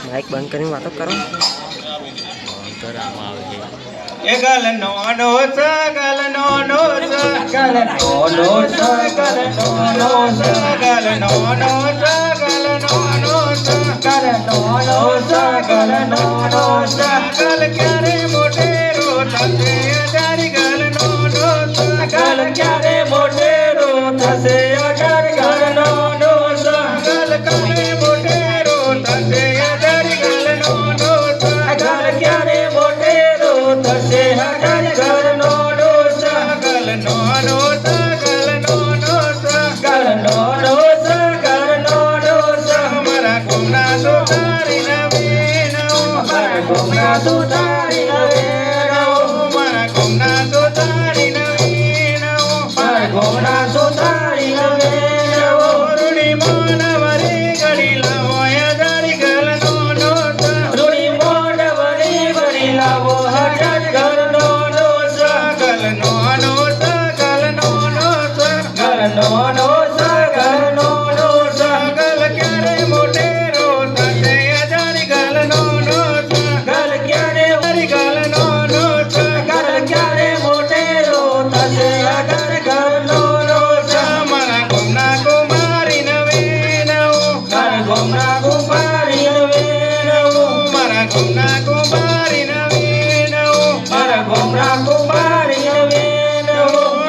Mike બંધ કરીને વાતો કરો. ગલ નો નો સગલ નો નો સગલ નો નો સગલ નો નો સગલ નો નો સગલ નો નો સગલ નો નો સગલ નો નો સગલ ક્યારે મોટેરો થશે અજારી ગલ નો નો સગલ ક્યારે મોટેરો થશે અજારી ગલ નો નો સગલ ક્યારે મોટેરો થશે અજારી ગલ નો નો સગલ ક્યારે મોટેરો થશે અજારી ગલ નો નો સગલ નો નો સગલ નો નો સગલ નો નો સગલ નો નો મારા ગોમના સુધારી નવીનો મારા ગોમના સુધારી નવીનો મારા ગોમના સુધારી નવીનો મારા ગોમના સુધારી નવીનો રૂડી મોનવરી ગળી લાવો અજારી ગલ નો નો રૂડી મોનવરી ગળી લાવો અજારી ગલ નો નો સગલ નો નો સગલ નો નો સગલ નો નો સગલ નો નો સગલ ક્યારે મોટેરો થશે અજારી ગલ નો નો સગલ ક્યારે અજારી ગલ નો નો સગલ ક્યારે મોટેરો થશે અજારી ગલ નો નો મારા ગોમના કુમારી નવીનો મારા ગોમના કુમારી નવીનો મારા ગોમના કુમારી નવીનો મારા ગોમના કુમારી નવીનો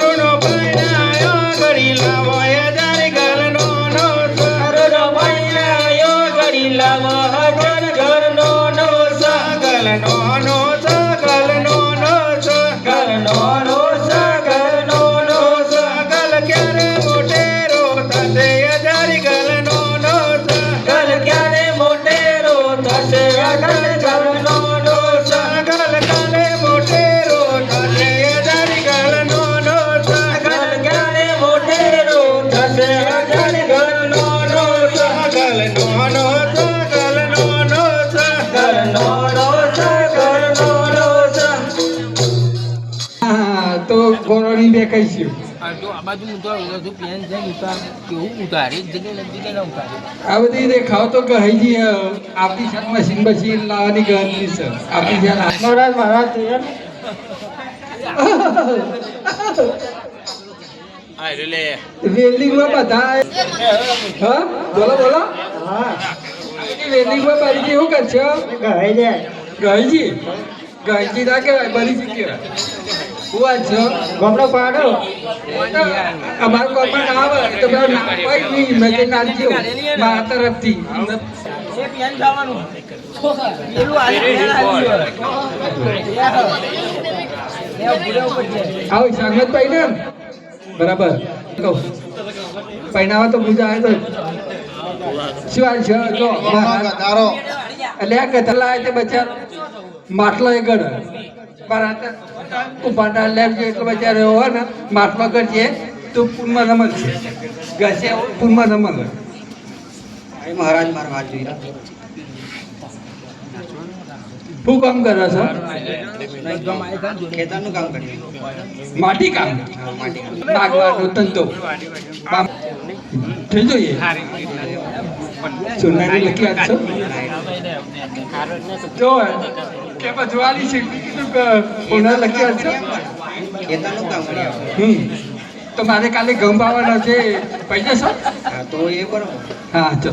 રૂનો પૈણાયો ગળી લાવો અજારી ગલ નો નો રૂનો પૈણાયો ગળી લાવો અજારી ગલ નો નો સગલ નો નો સગલ નો નો સગલ નો નો સગલ નો નો સગલ ક્યારે મોટેરો થશે અજારી ગલ નો નો સગલ ક્યારે મોટેરો થશે અજારી ગલ નો નો સગલ ક્યારે મોટેરો થશે અજારી ગલ નો નો સગલ ક્યારે મોટેરો થશે અજારી ગલ નો નો સગલ નો નો સગલ નો નો સગલ નો નો સગલ નો નો તો ગોરોડી બે કહીશું જો આ બાજુ ઉતારું પેન છે કેવું ઉતારી જગ્યાએ જગ્યાએ ઉતારી આ બધી દેખાવ તો કહીજી આપણી સાથ મશીન બશીન લાવવાની ગણતરી છે આપણી સાથ મહારાજ મહારાજ વેલ્ડિંગમાં બધા હા બોલો બોલો વેલ્ડિંગમાં બરી કેવું કરશો ગઈજી ગઈજી ના કહેવાય બરી જ કહેવાય હું વાંચો ગમડો પાડો અમારું કોપણ આવે તો પેલા ના પાઈ નહીં મેં તે નાખજો મારા તરફથી એ પેન ખાવાનું પેલું આવું સાંગત પાઈ ને બરાબર કહું પૈનાવા તો પૂજા આવે તો શું છે જો એટલે આ કથલા તે બચાર માટલો એ ગઢ બરાબર ઉપાડા લેવજો એટલે બચારો હોય ને માટલો કરજે તો પૂરમાં રમત છે ઘસે પૂરમાં રમત મહારાજ મારા વાત જોઈ શું કામ કરો છો ખેતરનું કામ કરીએ માટી કામ નાગવાનો ધંધો થઈ જોઈએ સોનારી લખી આપશો જો કે પજવાલી છે કીધું કે સોના લખી આપશો ખેતરનું કામ કરીએ તો મારે કાલે ઘઉં પાવાના છે પૈસા છો તો એ બરોબર હા ચલો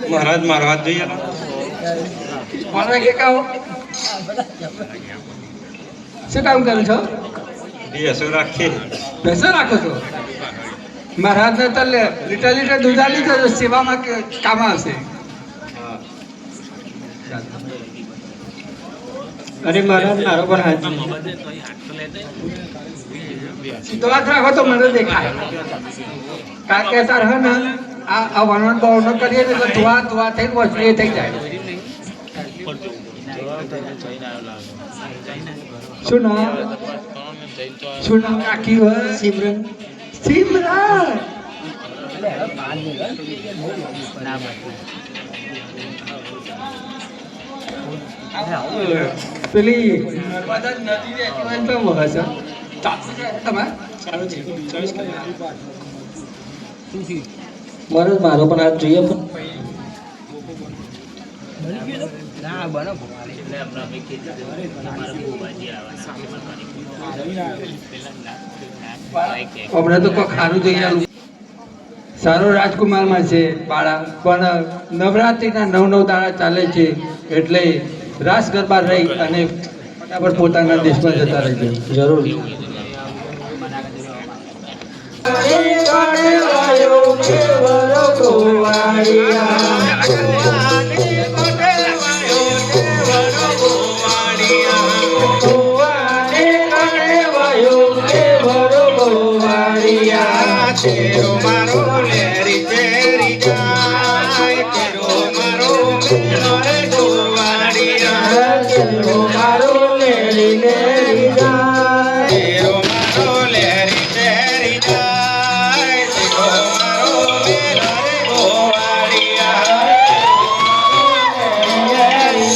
મહારાજ મારા વાત જોઈએ મને કે કહો શું કામ કરો છો બેસો રાખીએ બેસો રાખો છો મહારાજને તો લીટર દૂધ આલી તો સેવામાં કામ આવશે અરે મહારાજ મારો પણ હાથ સીધો હાથ રાખો તો મને દેખાય કારણ કે તાર હે ને આ વણવણ બવણ કરીએ ને તો ધોવા થઈને વચલી થઈ જાય શું નામ રાખી હોય સિમરન સિમરન પેલી નર્મદા નદી તો વહે છે તમે શું થયું? મને મારો પણ હાથ જોઈએ પણ બની ગયું તો? ના બનો હમણાં તો કોઈ ખારું જોઈએ સારો રાજકુમારમાં છે બાળા પણ નવરાત્રિના 9 દાડા ચાલે છે એટલે રાસ ગરબા રહી અને ફટાફટ પોતાના દેશમાં જતા રહેજો જરૂર તેરો મારો લેરી તેરી જાય તેરો મારો મેળો રે ગોવાળિયા તેરો મારો લેરી લેરી જાય તેરો મારો લેરી તેરી જાય તેરો મારો મેળો રે ગોવાળિયા લેરી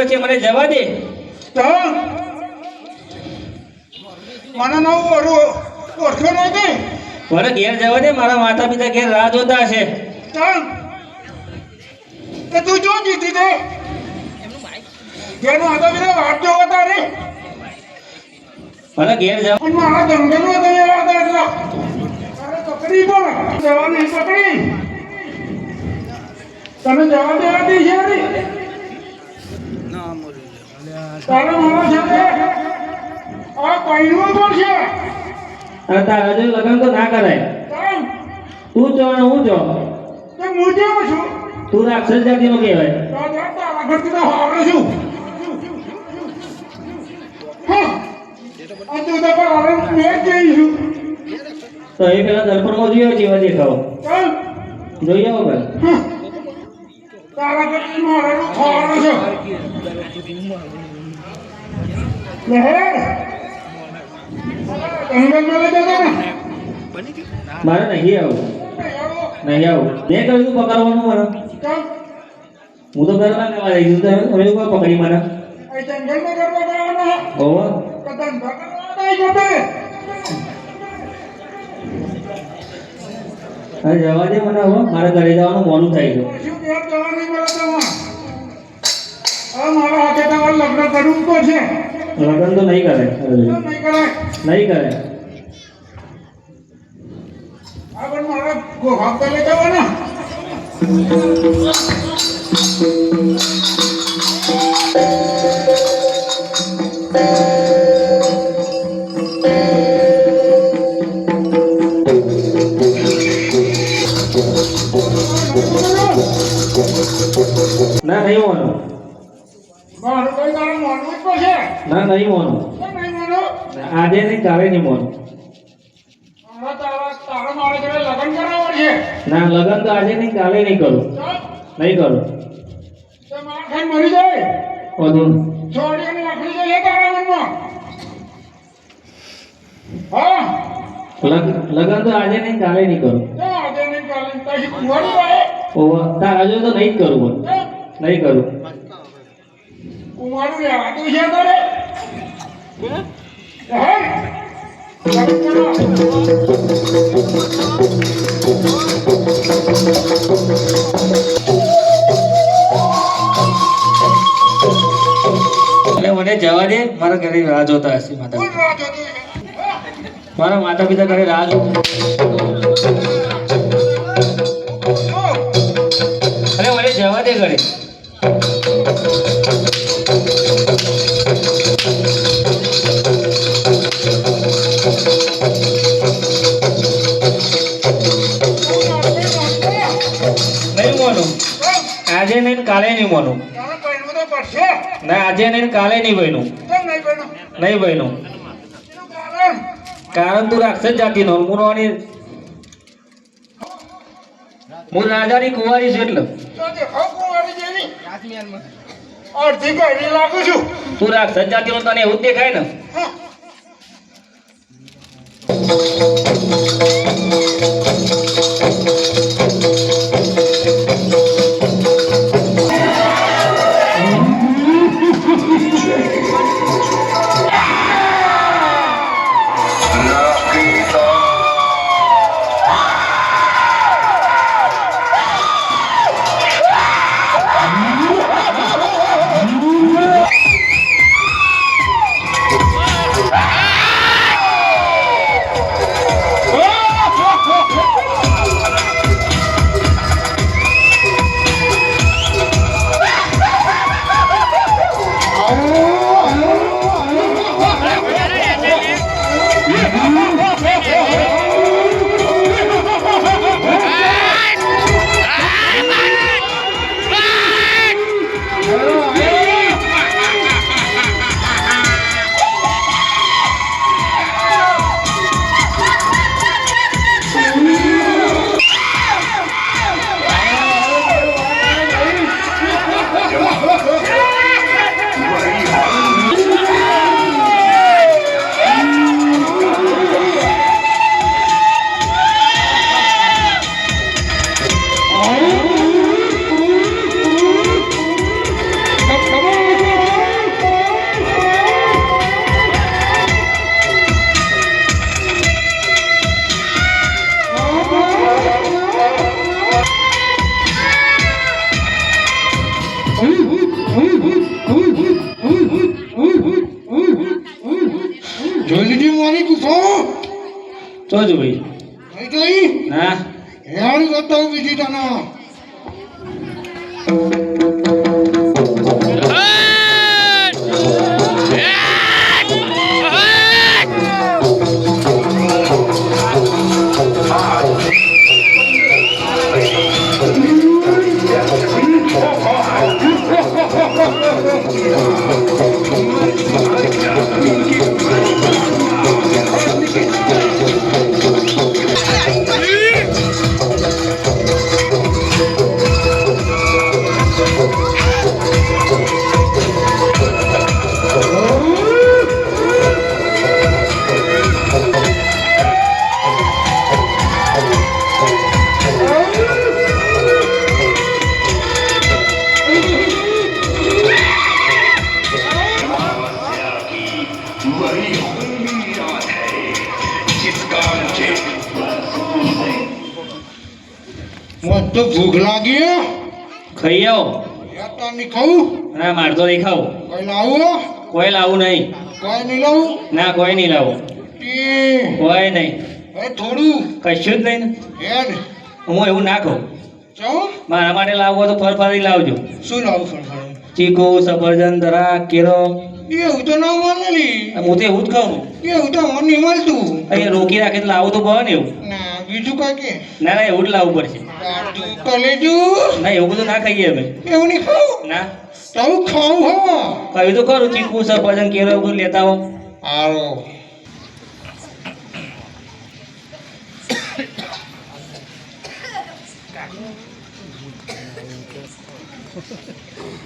છે મને જવા દે મને નવું ઓળખ્યો નહોતી મને ઘેર જવા દે મારા માતા પિતા ઘેર રાહ જોતા હશે એ તું જો જીતી દે જેનો હતો બીજો વાત જો હતા રે મને ઘેર જવા અને મારા જંગલનો હતો એવા હતા એટલા તારે પકડી પણ જવાની પકડી તને જવા દેવાતી છે ને તારે મારા સાથે આ કઈનું પણ છે અને તારા જો લગ્ન તો ના કરાય તું જો અને હું જો તો હું જેવો છું તું રાક્ષસ જાતિનો કહેવાય તારા ઘરથી તો હાવડે છું હા આ તું તો પણ હવે મેં જઈશું તો એ પેલા દર્પણમાં જોયો જેવા દેખાવ જોઈ આવો ભાઈ તારા પછી મારાનું ખોવાનું છે લહેર અંગલમાં લઈ જતા ને મારે નહીં આવું મેં કહ્યું પકડવાનું મને હું તો કરવા લેવા જઈશ તમે કોઈ પકડી મને જંગલમાં કરવા જવાના હોવા કદમ ભગવાન જોતે અરે જવા દે મને હવે મારે ઘરે જવાનું મોડું થાય છે શું ઘેર જવા નહીં મળે તમારે હવે મારા હાથે તમારે લગ્ન કરવું તો છે લગ્ન તો નહીં કરે કેમ નહીં કરાય નહીં કરે આ પણ મારે ગોહામ તો લઈ જવાના ના નહીં મોનું મારું કોઈ તારે માનવું જ પડશે ના નહીં મોનું કેમ નહીં માનો આજે નહીં કાલે નહીં મોનું તારા મારે જોડે લગ્ન કરાવવા છે ના લગ્ન તો આજે નહીં કાલે નહીં કરું નહીં કરું તો મારા ખાઈ મરી જાય વધુ છોડી અને લાકડી જાય તારા મનમાં હા લગ્ન તો આજે નહીં કાલે નહીં કરું આજે નહીં કાલે તારી કુંવારી વાળે ઓવા તાર હજુ તો નહીં જ કરું પણ નહીં કરું કુંવારું રહેવાતું છે તારે હે લગ્ન કરો એટલે મને જવા દે મારા ઘરે રાહ જોતા હશે માતા કોણ રાહ જોતું છે મારા માતા પિતા ઘરે રાહ જો અરે મને જવા દે ઘરે નહીં મોનું આજે નહીં કાલે નહીં મોનું તારે પહેરવું તો પડશે ના આજે નહીં કાલે નહીં બન્યું કેમ નહીં પહેરવું નહીં બન્યું એનું કારણ કારણ તું રાક્ષસ જાતિનો હું રોવાની હું રાજાની કુંવારી છું એટલે તો દેખાવ કુંવારી જેવી અડધી ગયડી લાગુ છું તું રાક્ષસ જાતિનો તને એવું જ દેખાય ને હા. જોઈ લીધી મારી ગુફો જોજો ભાઈ નહીં જોઈ ના હેરાન બતાવું બીજી તને ભૂખ લાગી ખાઈ આવો યાતાની ખાવું ના માર તો નહીં ખાવું કઈ લાવું કોઈ લાવું નહીં કઈ નહીં લાવું ના કોઈ નહીં લાવું કોઈ નહીં થોડું કશું જ નહીં ને. હેડ હું એવું ના ખાઉં ચો મારા માટે લાવવું હોય તો ફળ ફરી લાવજો શું લાવું ફરફર ચીકુ સફરજન દરાક કેરો એવું તો ના મળે ને હું તો એવું જ ખાઉં એવું તો મને નહીં મળતું અહીંયા રોકી રાખે તો લાવું તો પડે ને એવું ના બીજું કઈ કે ના ના એવું જ લાવવું પડશે તું કલેજું ના એવું બધું ના ખાઈએ અમે એવું નહીં ખાવું ના તારું ખાવું હો કહ્યું તો ખરું ચીકુ સફરજન કેરો એવું બધું લેતા હો હારો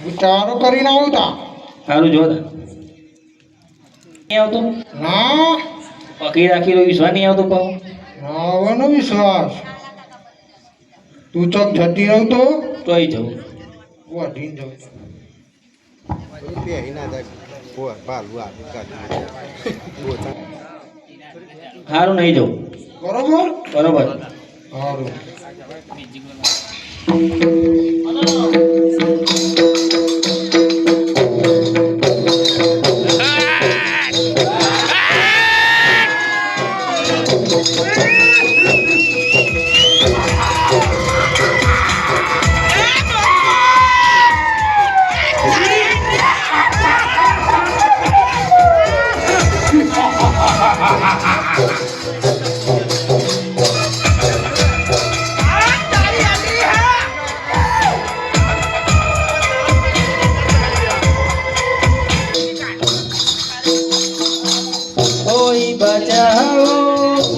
વિચારો કરીને આવતા સારું જો નહીં આવતું ના પકડી રાખી વિશ્વાસ નહીં આવતો પાવ આવવાનો વિશ્વાસ તું ચોક જતી રહું તો તોય જવું વાઢીને જવું સારું નહીં જવું બરોબર બરોબર સારું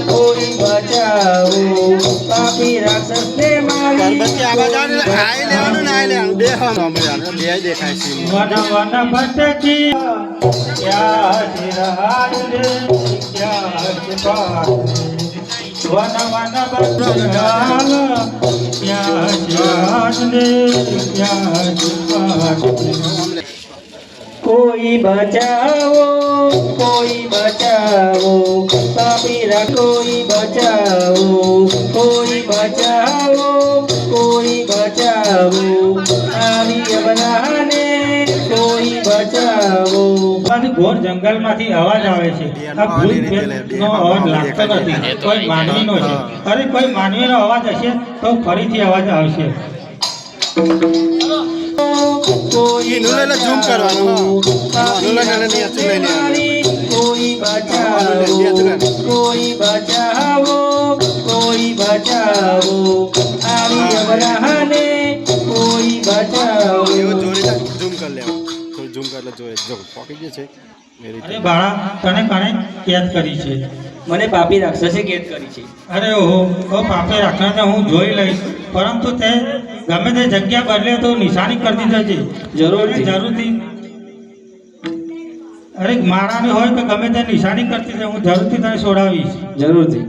कोई बचाओ पापी राक्षस ने मारी वन वन भटकी क्या चिराग रे क्या चिराग वन वन भटकाल क्या चिराग रे क्या चिराग कोई बचाओ पापीरा कोई बचाओ आवी बनाने कोई बचाओ ઘોર જંગલમાંથી અવાજ આવે છે આ ભૂત પ્રેતનો અવાજ લાગતો નથી કોઈ માનવીનો છે અરે કોઈ માનવીનો અવાજ હશે તો ફરીથી અવાજ આવશે कोई ઝૂમ કરવાનું कोई बचाओ आवी बनाने कोई बचाओ અરે બાળા તને કણે કેદ કરી છે મને પાપી રાક્ષસે કેદ કરી છે અરે ઓહો ઓ પાપે રાખનાને હું જોઈ લઈશ પરંતુ તે ગમે તે જગ્યા બદલે તો નિશાની કરતી જજે જરૂરથી. જરૂરથી અરે મારાની હોય કે ગમે તે નિશાની કરતી જાય હું જરૂરથી તને છોડાવીશ જરૂરથી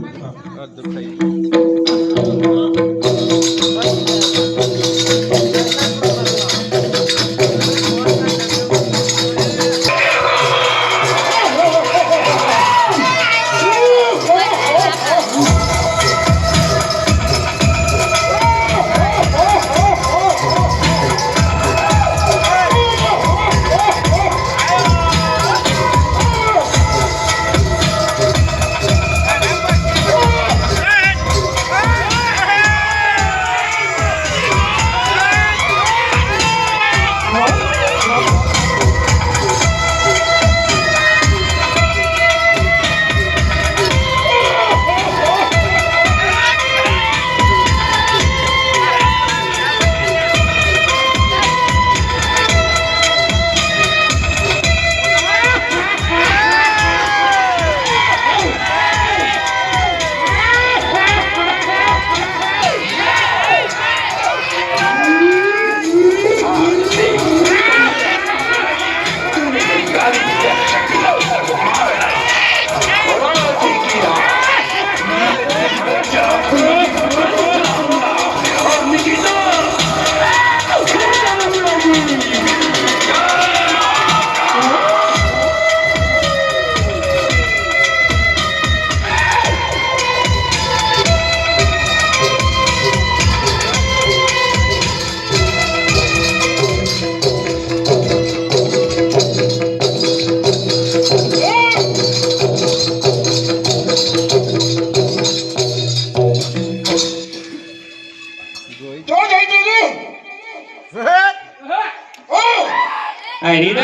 આ રીત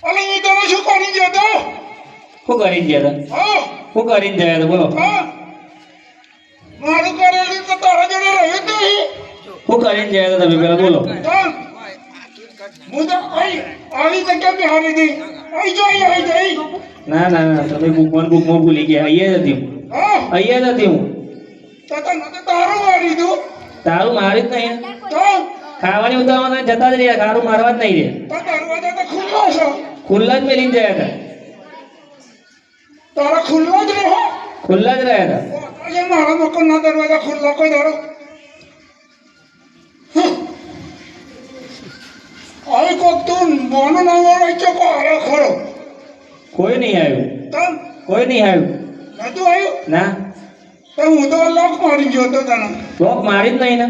અલે એ તમે શું કરી ગયા તો શું કરીને ગયા હતા શું કરીને ગયા હતા બોલો મારું કરેલું તો તારા જોડે રહ્યું જ નહીં શું કરીને ગયા હતા તમે પેલા બોલો હું તો આવી જગ્યા બિહારી હતી આવી જઈ ના ના ના તમે બુકમાં ભૂલી ગયા અહીંયા જ હતી હું અહીંયા જ હતી હું તો તારું મારી તું તારું મારી જ નહીં તો ખાવાની ઉતાવળ જતા જ રહ્યા તારું મારવા જ નહીં રે દરવાજા તો ખુલ્લો છે ખુલ્લા જ મેલીને ગયા હતા તારા ખુલ્લો જ રહો ખુલ્લા જ રહ્યા હતા આજે મારા મકાનના દરવાજા ખુલ્લા કોઈ દાડો આવી કોક તું મોનો ના વાળો ચોકો હારો ખરો કોઈ નહીં આવ્યું તમ કોઈ નહીં આવ્યું નતું આવ્યું ના તો હું તો લોક મારી ગયો તો તને લોક મારી જ નહીં ને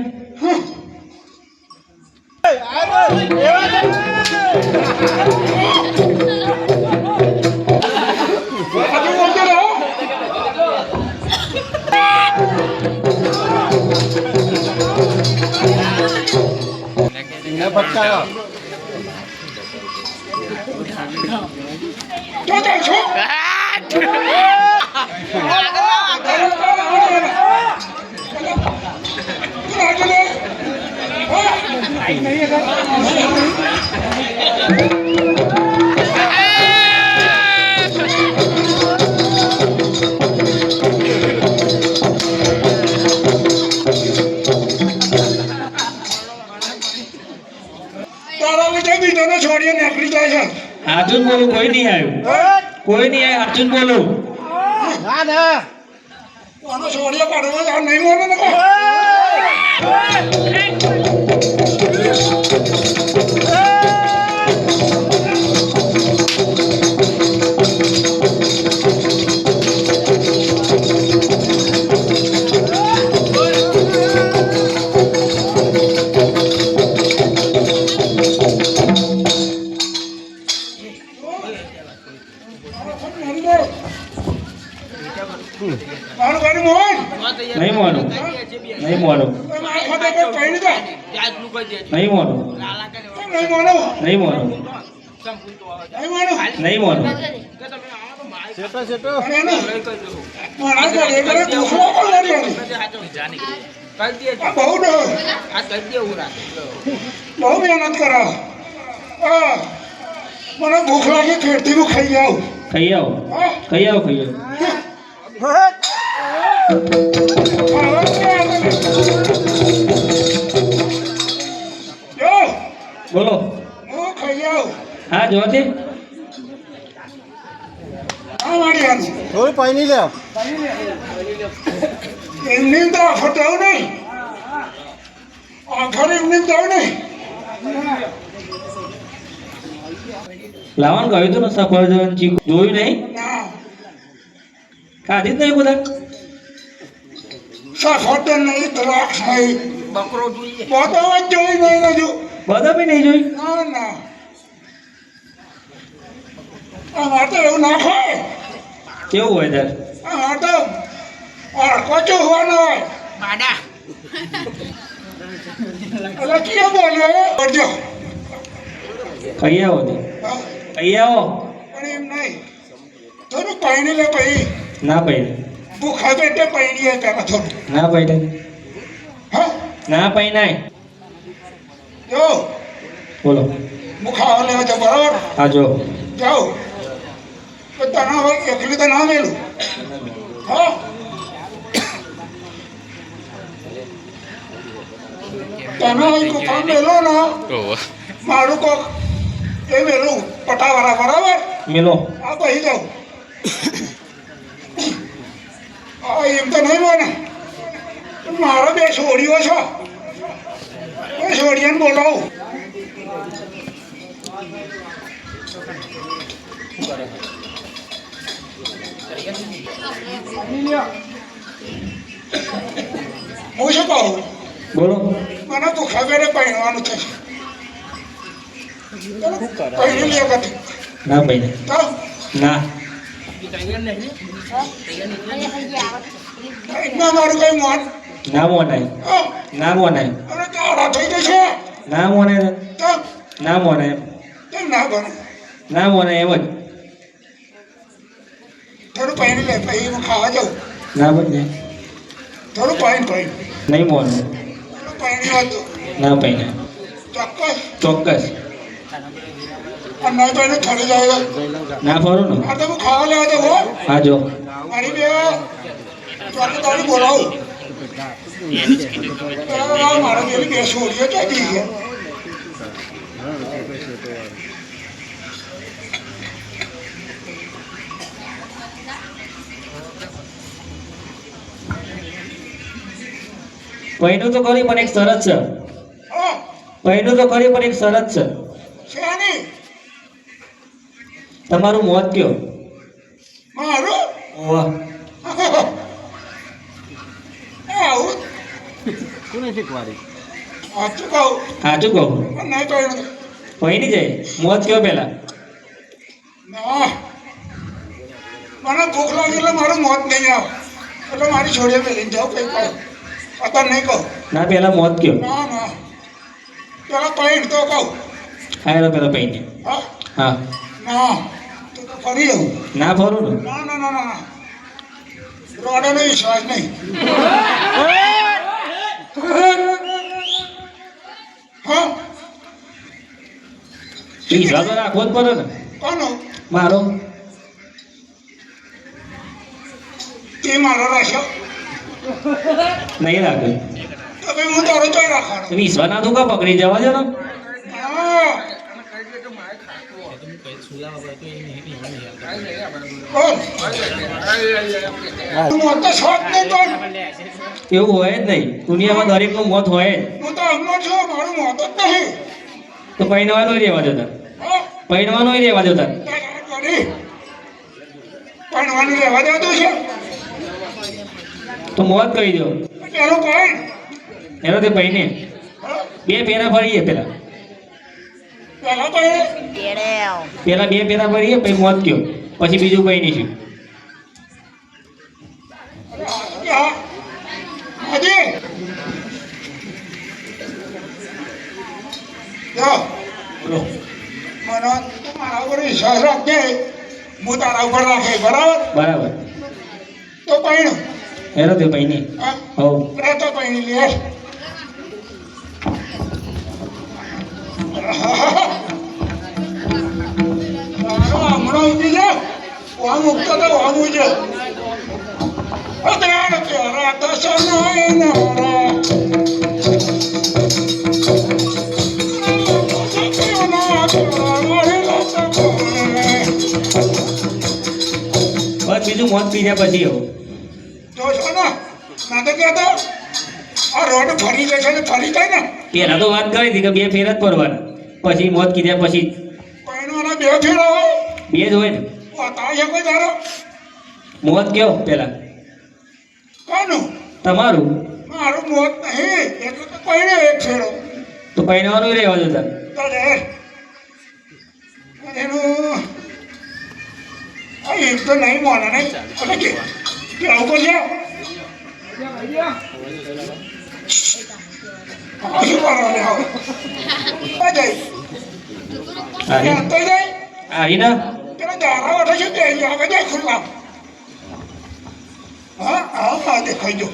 હજુ બોલતો રહો ક્યાં જાય છો તારા લીધે બીજાને છોડીને નીકળી જાય છે હાચું જ બોલું કોઈ નહીં આવ્યું કોઈ નહીં આવ્યું હાચું જ બોલું આનો છોડીઓ કાઢવા નહીં મોને ને મારું ગાડી મોહન નહીં મોનું નહીં મોનું મારા ખાતે કોઈ કઈ નહીં જાય નહીં મોનું નહીં મોનો નહીં મોનું નહીં મોનો નહીં મોનું અને એનું મારા ગાડી કરે દુસરો કોણ ગાડી હતી આ બહુ બહુ મહેનત કરો મને ભૂખ લાગી ખેડતી હું ખાઈ જાઉં ખાઈ આવો ખાઈ આવો ખાઈ આવો બોલો હું ખાઈ જાઉં હા જોતે આ મારી હાથ થોડું પાણી લે એમની તો આખો દેવું નહીં આખર એમની દેવું નહીં લાવવાનું કહ્યું હતું ને સફરજન ચીકુ જોયું નહીં ના ખાધી જ નહીં બધા સફરજન નહીં દ્રાક્ષ નહીં બકરો જોઈએ બધા જ જોઈ નહીં હજુ બધા બી નહીં જોઈ ના ના અમારે તો એવું ના ખાય કેવું હોય ત્યારે અમારે તો અડકો ચૂહવાનો હોય બાડા એટલે ક્યાં બોલ્યો કરજો ખાઈ આવો તે ખાઈ આવો પણ એમ નહીં થોડું પાણી લે પછી ના પાઈ ભૂખા પેટે પાણી પેલા થોડું ના પાઈ હા ના પાઈ નાય જો બોલો ભૂખા લેવા છે બરાબર હા જો જાઓ તો તને હોય એકલી તો ના મેલું હા તને હોય કુફા મેલો ને મારું કોક એ મેલું પટાવાળા બરાબર મેલો આ પછી જાઉં એમ તો નહીં બોને મારો બે છોડીઓ છો બે છોડીઓને બોલાવું હું શું કહું બોલો મને ભૂખા પેટે પહેરવાનું થશે પહેરી લે કદી ના પાઈ તો ના ના મારું કઈ મોન ના મોનાય હા ના મોનાય અરે તારા થઈ જશે ના મોને તો ના મોને કેમ ના બને ના મોને એમ જ થોડું પાણી લે પછી હું ખાવા જાઉં ના બને થોડું પાણી નહીં મોને થોડું પાણી હતું ના પૈને ચોક્કસ ચોક્કસ અને નહીં તો એને ઠરી જાય ના ફરું ને આ તો હું ખાવા લેવા દે હો હા જો મારી બે ચોકીદારી બોલાવું મારા પેલી બે છોડીઓ ક્યાં ગઈ છે પૈનું તો ખરી પણ એક શરત છે હા પૈનું તો ખરી પણ એક શરત છે શેની તમારું મોત કયો મારું વાહ આવું કોને શીખવાડી સાચું કહું સાચું કહું પણ નહીં તો એને પૈની જાય મોત કયો પેલા ના મને ભૂખ લાગે એટલે મારું મોત નહીં આવે એટલે મારી છોડીએ મેળીને જાઉં કંઈ કહું અત્યારે નહીં કહું ના પેલા મોત કયો ના ના પેલા પાણી તો કહું હા એનો પેલા પૈને હા હા ના તો ફરી જવું ના ફરું ને ના ના ના ના રોડનો વિશ્વાસ નહીં હા વિશ્વાસ તો રાખવો જ પડે ને કોનો મારો તે મારો રાખ્યો નહીં રાખે તો ભાઈ હું તારો ચોય રાખવાનો વિશ્વાસ ના તું કા પકડી જવા દે ને હા બોલ તું મોત તો શોખ નહીં તો એવું હોય જ નહીં દુનિયામાં દરેકનું મોત હોય જ હું તો હમનો છું મારું મોત જ નહીં તો પૈણવાનો રહેવા દેતા હા પૈણવાનો રહેવા દેતા ભણવાનું રહેવા દેતું છે તો મોત કહી દો પેલું પાણી એનો તે પૈને બે પેરા ફરીએ પેલા પેલા પાણી પેલા બે પેરા ફરીએ પછી મોત કયો પછી બીજું કઈ નહીં હજી જો બોલો મને મારા ઉપર વિશ્વાસ રાખજે હું તારા ઉપર રાખે બરાબર બરાબર તો પાણી એનો તે પૈને હા હવ રહેતો પાણી લે હમણાં ઉઠી જા વામ ઉગતો તો વામ ઉજે અદ્રાણ પ્યારા દર્શન હોય નારા બસ બીજું મોત પી જાય પછી એવું તો છો ને ના તો કહેતો આ રોડ ફરી જશે ને ફરી જાય ને પેલા તો વાત કરી હતી કે બે ફેર જ પડવાના પછી મોત કીધા પછી પૈણવાના બે ફેરા હોય બે જ હોય ને બતાવ છે કોઈ તારો મોત કયો પેલા કોનું તમારું મારું મોત નહીં એટલે તો પૈણે એક ફેરો તો પૈણવાનું રહેવા દેતા તો રે એનું એક તો નહીં મોને નહીં એટલે કે આવું કરશે શું કરો લે આવો જાય આવી તો જાય આવી ને પેલા દારા વાળા છે તે આગળ જાય ખુલ્લા હા હા દેખાઈ જો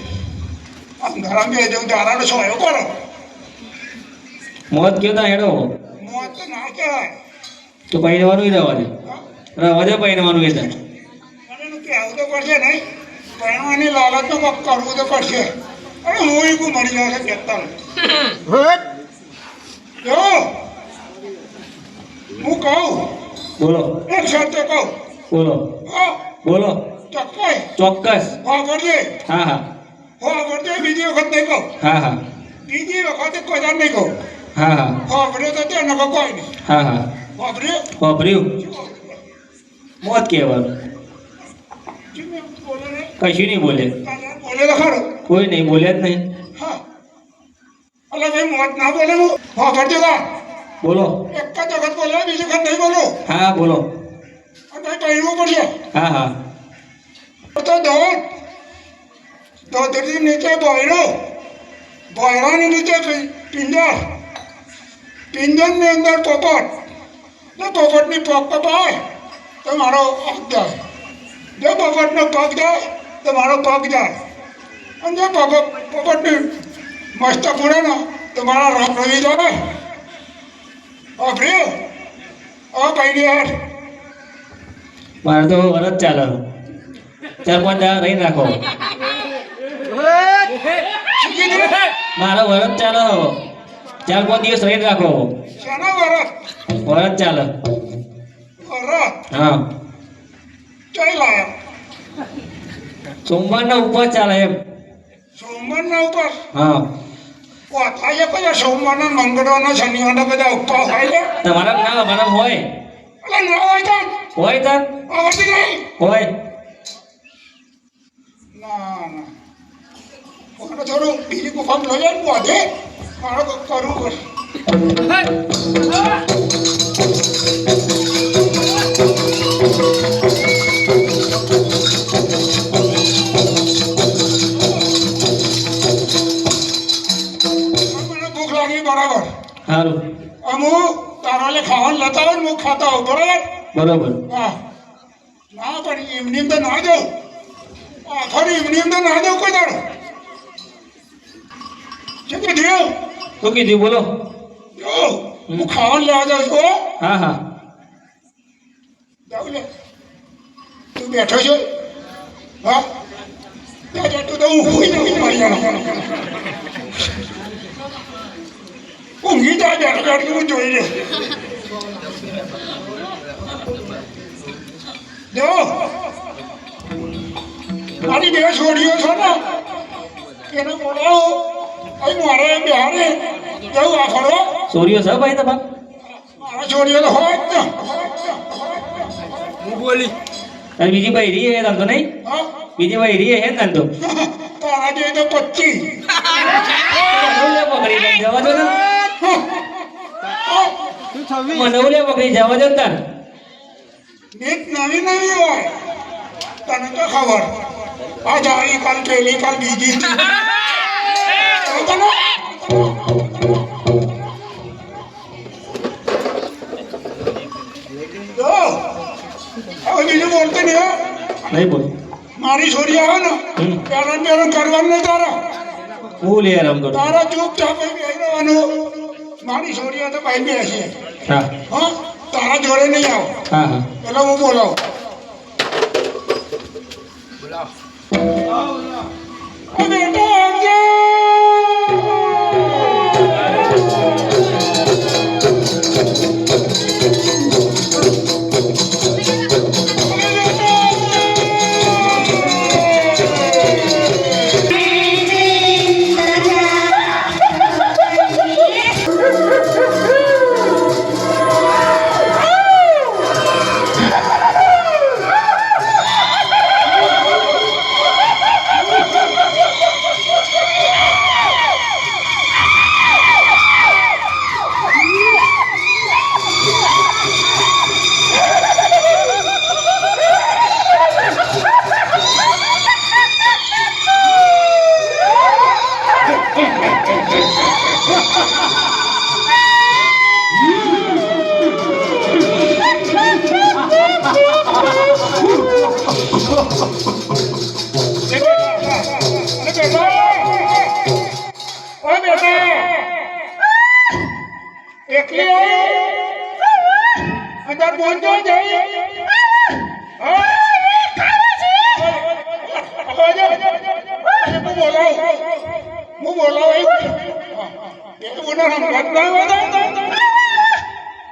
આમ ઘરમાં બે જવું દારાનો સોયો કરો મોત કયો તા હેડો મોત તો ના કહેવાય તો પૈણવાનું રહેવા દે રહેવા દે પૈણવાનું એ તને મને એનું કહેવું તો પડશે નહીં ભણવાની લાલચ તો કોક કરવું તો પડશે અરે હું એવું મળી જશે કેતા જો હું કહું બોલો એક શબ્દ કહું બોલો હા બોલો ચોક્કસ ચોક્કસ હા કરજે હા હા હા કરજે બીજી વખત નહીં કહું હા હા બીજી વખતે કોઈ વાર નહીં કહું હા હા વાપર્યો તો તેને કોઈ નહીં હા હા વાપર્યો વાપર્યું મોત કહેવાનું બોલે ને કશું નહીં બોલે બોલે તો ખરું કોઈ નહીં બોલ્યા જ નહીં હા અલે ભાઈ મોત ના બોલે હું વાપરજો તા બોલો એક જ વખત બોલે બીજી વખત નહીં બોલો હા બોલો અને કહેવું પડશે હા હા તો દોધથી નીચે બોયરો બોયરાની નીચે પિંડા પિંજરની અંદર પોપટ જો પોપટની પગ કપાય તો મારો પગ જાય, જો પોપટનો પગ જાય તો મારો પગ જાય, અને જો પોપટની મસ્તક ઉડે ને તો મારા રમ રવી જાય. પ્રિય કઈ દે હેઠ મારે તો વરસ ચાલે 4-5 દાડા રહી નાખો. મારો વરસ ચાલે 4-5 દિવસ રહી રાખો. શાના વરસ વરસ ચાલે. વરસ હા ચાઈ લાયા સોમવારના ઉપવાસ ચાલે એમ. સોમવારના ઉપવાસ હા થાય બધા સોમવારના મંગળવારના શનિવારના બધા ઉપવાસ થાય છે. તમારા ના અમારા હોય એટલે ના હોય તો હોય તાર આવડતી નહીં. હોય. ના ના મારે થોડું બીજી ગુફામાં લઈ જાય વધે મારે કરવું પડશે. મને ભૂખ લાગી બરાબર. સારું હું તારા લે ખાવાનું લેતા હોય ને હું ખાતા હોઉં બરાબર. બરોબર. હા ના પણ એમની તો ના જાઉં. ફરી એમની તો ના જાઉં કોઈ દાડો. શું કીધું? શું કીધું બોલો. જો હું ખાવાનું લેવા જાઉં છું. હા હા જાઉં લે તું બેઠો છો. હા ત્યાં તું તો ઊંઘી જાઉં મારી જાણો. ઊંઘી જાય બેઠો બેઠો હું જોઈ લે. જો મારી બે છોડીઓ છો ને એને બોલાવો અહીં મારે બિહારે જવું આ ખરો. સોરીઓ છે ભાઈ તમારે. મારા છોડીઓ તો હોય જ ને. હું બોલી અને બીજી ભાઈ રહી હે ધંધો નહીં. હા બીજી ભાઈ રહી હે ધંધો. તારા જે તો 25 પકડી જવા દો ને. તું છવ્વીસ મનવલે પકડી જવા દો ને તાર. નીત નવી નવી હોય તને તો ખબર. આ જાળી કાલ પેલી કાલ બીજી હવે બીજું બોલતો નહીં હો. નહીં બોલ. મારી છોડી આવે ને પેરણ પેરણ કરવાનું નહીં તારા. હું લે આરામ કરો. તારા ચૂપચાપ બેસી રહેવાનું. મારી છોડીઓ તો ભાઈ બેસી હા હા તારા જોડે નહીં આવ. હા હા પેલા હું બોલાવું. બેટા આવજે.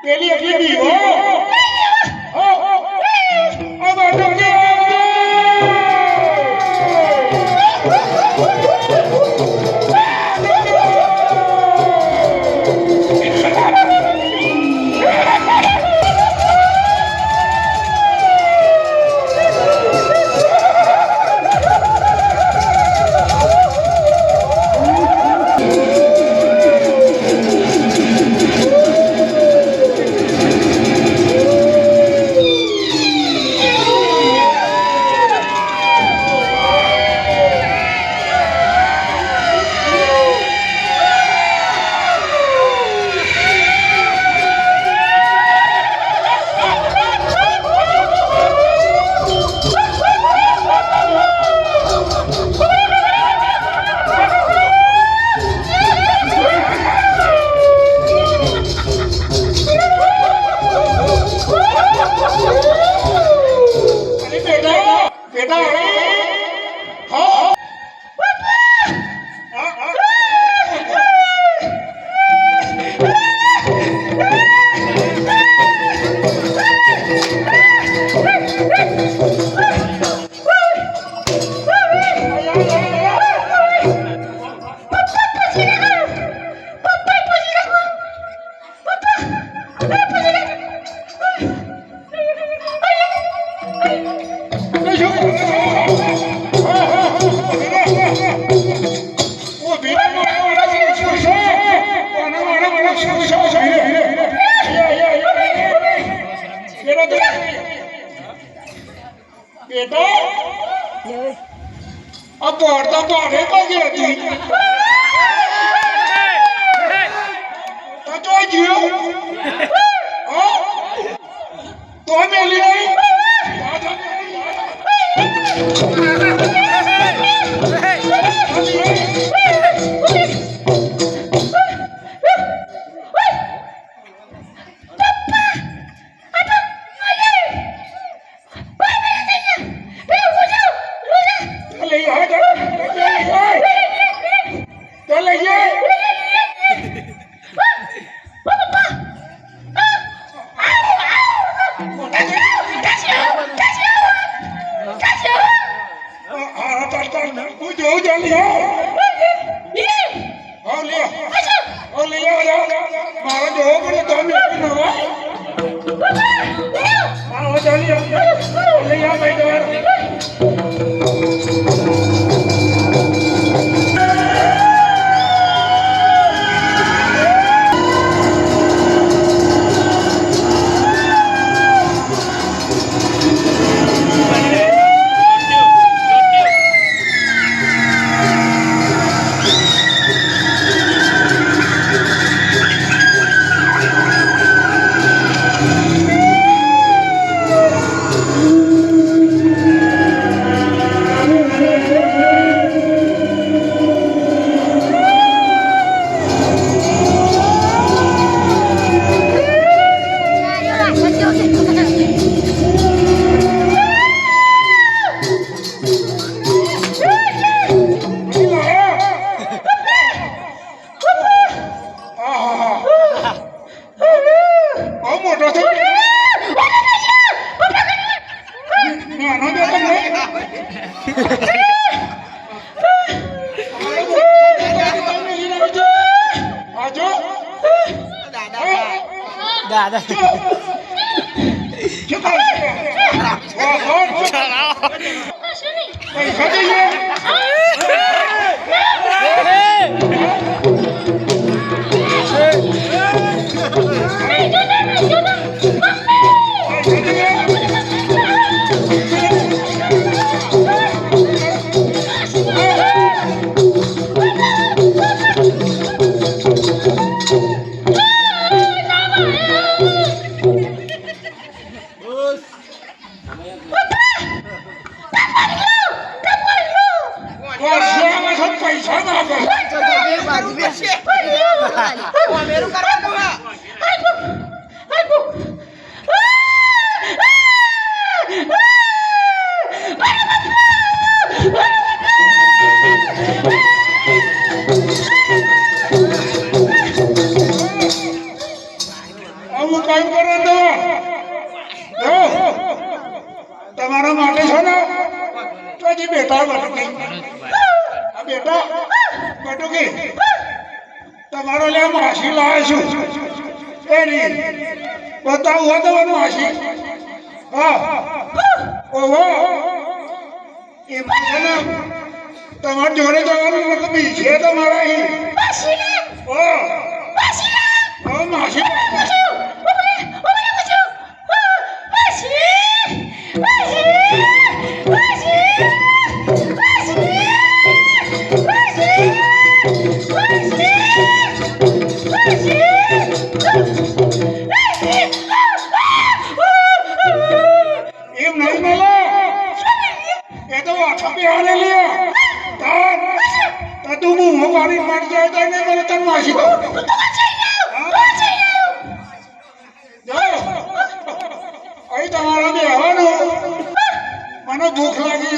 પેલી એટલી બેટા આ પડતા પાડે પગે હતી તો જીવ તો મેલી નહીં દાદા તમારા માટે છે ને તો હજી બેટા બટુકી બેટા બટુકી તમારો લે માસી લાવે છું એની બતાવું હોય તમારું માસી હા ઓહો એમાં છે ને તમારા જોડે જવાનું મતલબ છે તમારા અહીં માસી એમ નહીં મળે એ તો આખા બિહારે લે તો તું હું મારી મર જાય તો નહીં મને તને માસી દો અહીં તમારા બેહવાનું મને ભૂખ લાગી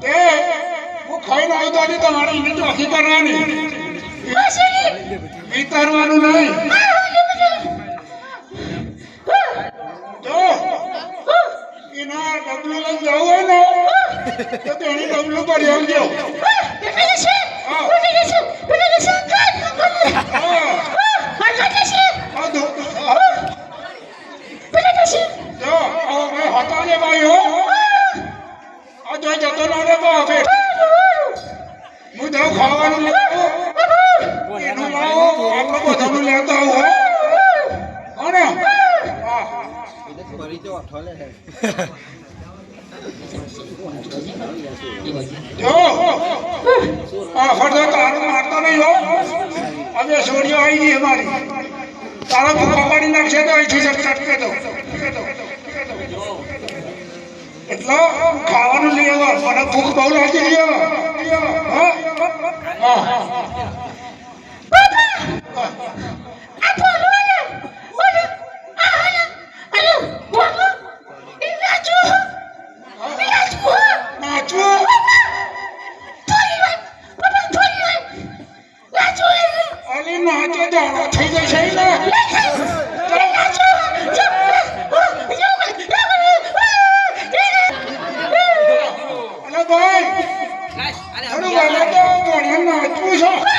છે હું ખાઈને આવી તો તમારે એને ચોખી કરવાની વિતારવાનું નહીં જો એના ડબલું લઈ જવું હોય ને તો તેની ડબલું ભરી આવજો હતા ને ભાઈ હો આ જો જતો ના રે બાપે હું દઉં ખાવાનું લાવું એનું લાવો આપણે બધાનું લેતા આવું હો ને જો આ ફરતો તારો મારતો નહીં હો હવે છોડીઓ આવી ગઈ અમારી તારો ભૂખા પાડી નાખશે તો અહીંથી ચટકે દો એટલો ખાવાનું લઈ આવો મને ભૂખ બહુ લાગી રહી હા હા નાચો જાણો થઈ જશે ને અરે ભાઈ થોડું વાલે તો ઘણી નાચવું છે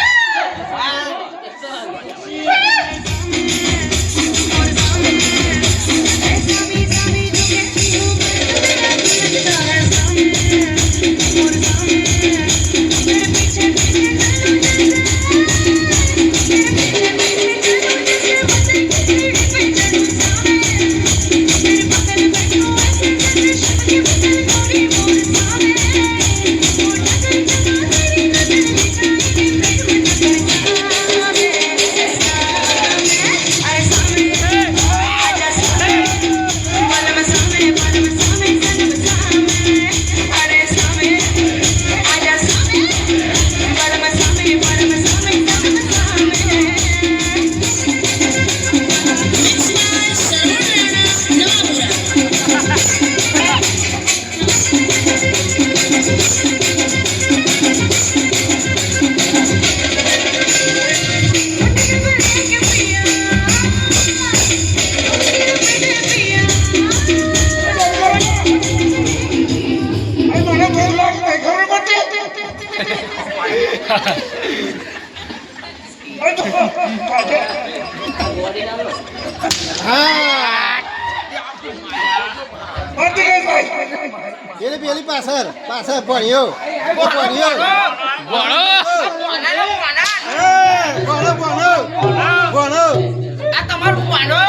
પેલી પાછળ પાછળ ભણ્યો ભણ્યો ભણો આ તમારું પાનો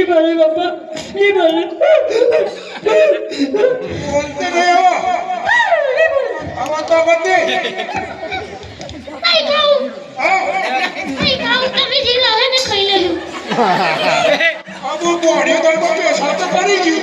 Lima, બોલતે નહીં આવા તો બધે કઈ ખાઉં હા કઈ ખાઉં તમે જે લાવે ને ખાઈ લેજો અબુ બોડી તો પેશા તો કરી જી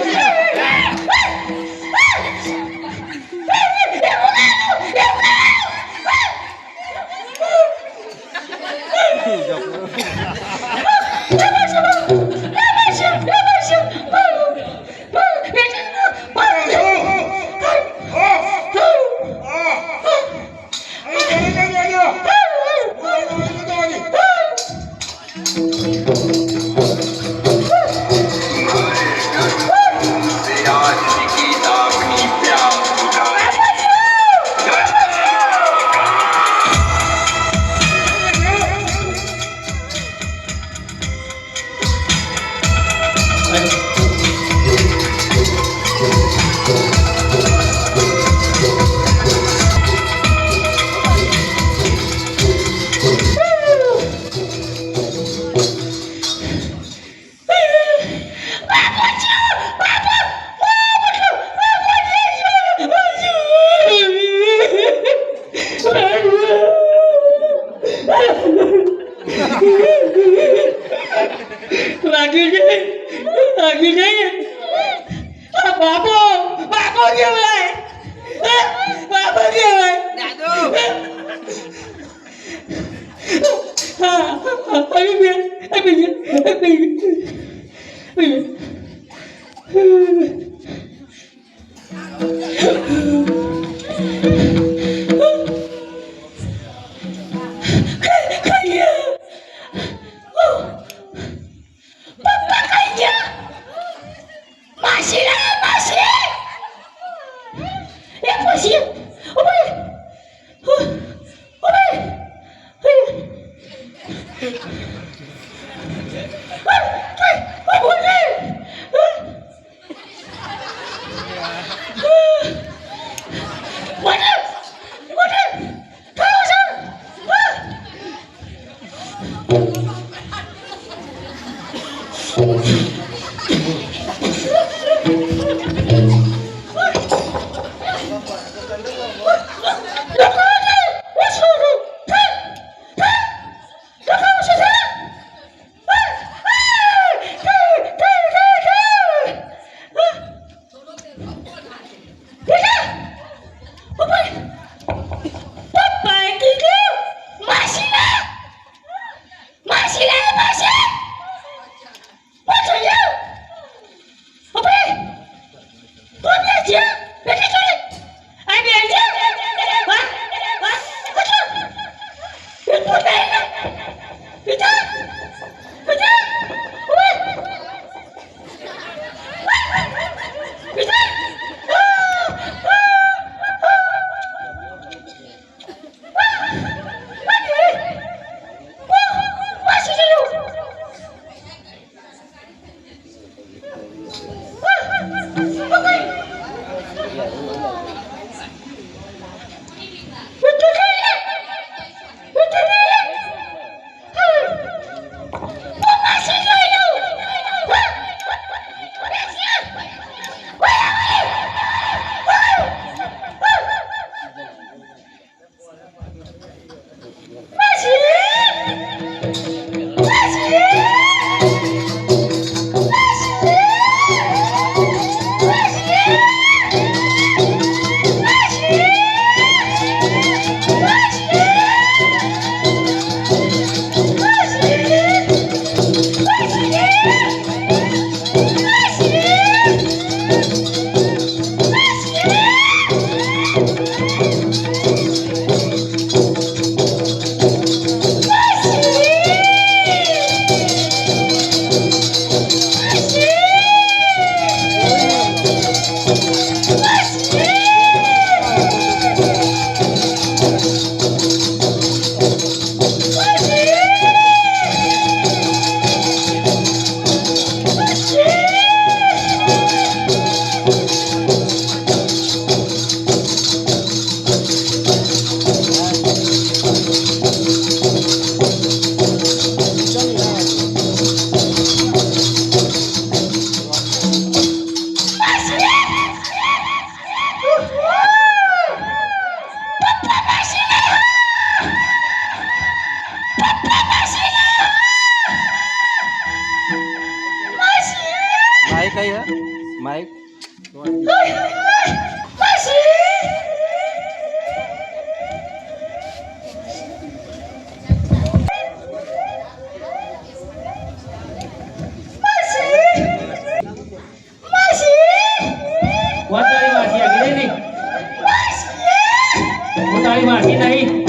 માઇક તારી માસી આગળ નહીં હું તારી માસી નહીં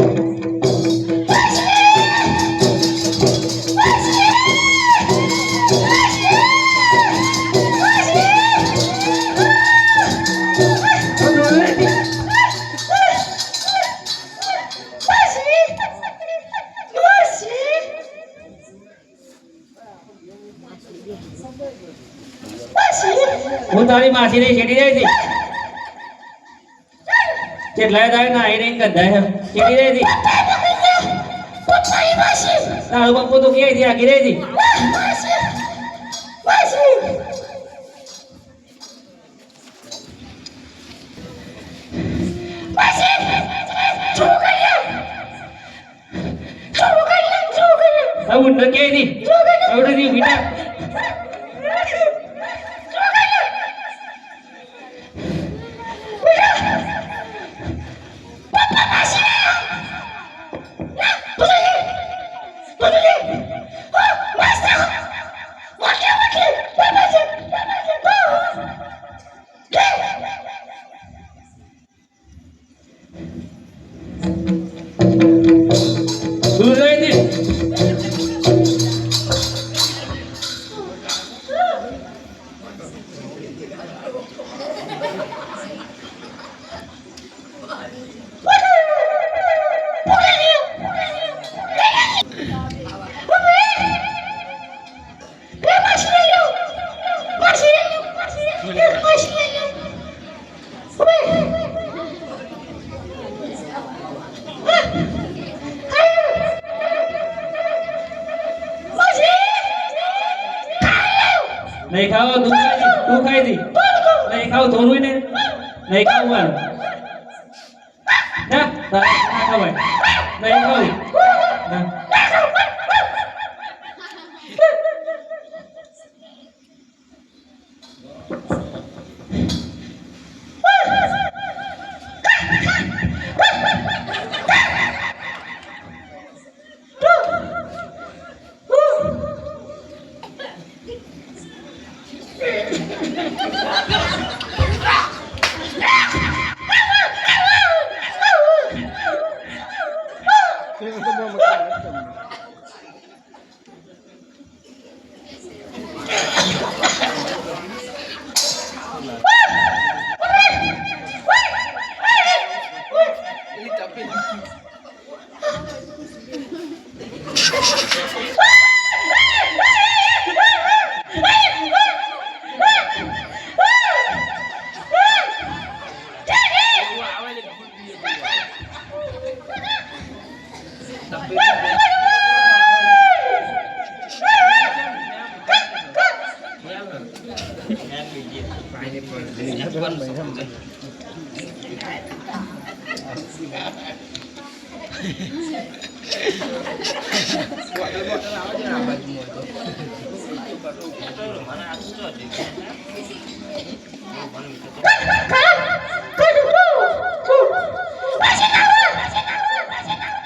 હું તારી માસી નહીં છેડી રહી હતી કેટલાય તારે ના આવી નહીં ગંધાય છેડી રહી હતી તારું પપ્પુ તો ક્યાંય થી આગી રહી હતી ઊંડો ક્યાંય થી આવડે થી બીટા દૂર રહી હતી નહીં ખાવ તું ખાઈ દી નહીં ખાવ થોડું ને નહીં ખાવું ના ખવાય નહીં ખાવું ના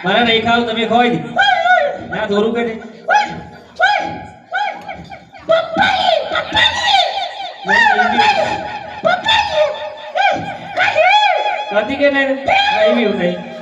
મારા નહીં ખાવ તમે ખોઈ દી ના દોરું કે કતી કે નહીં નહીં નહીં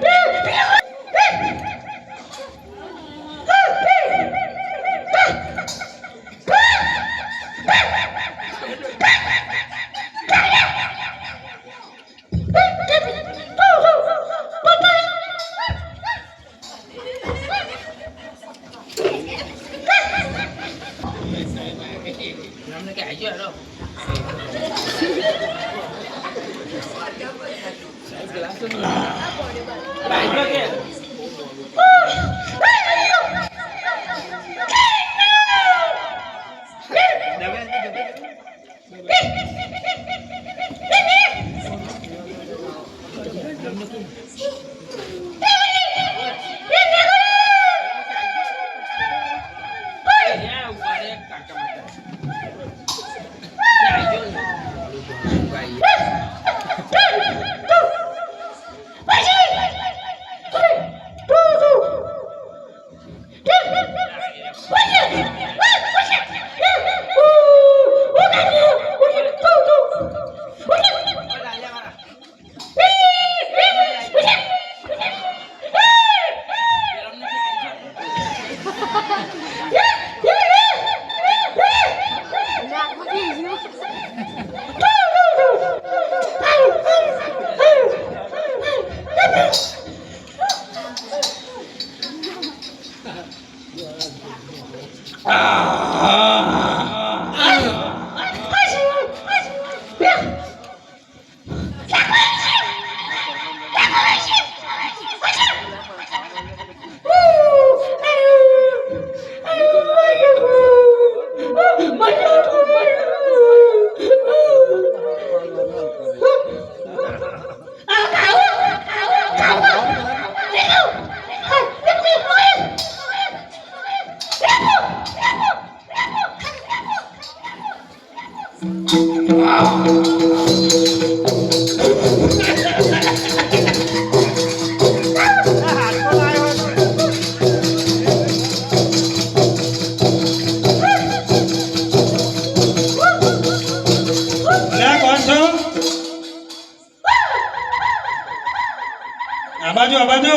આ બાજુ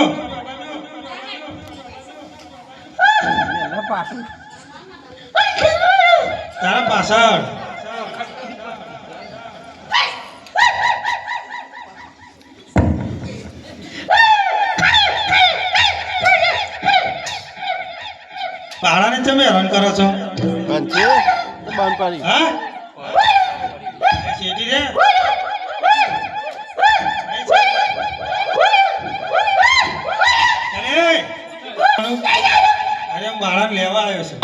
તારા પાછળ પાડાને તમે હેરાન કરો છો બંધ છે બંધ પાડી હા શેઠી રે અરે હું બાળક લેવા આવ્યો છું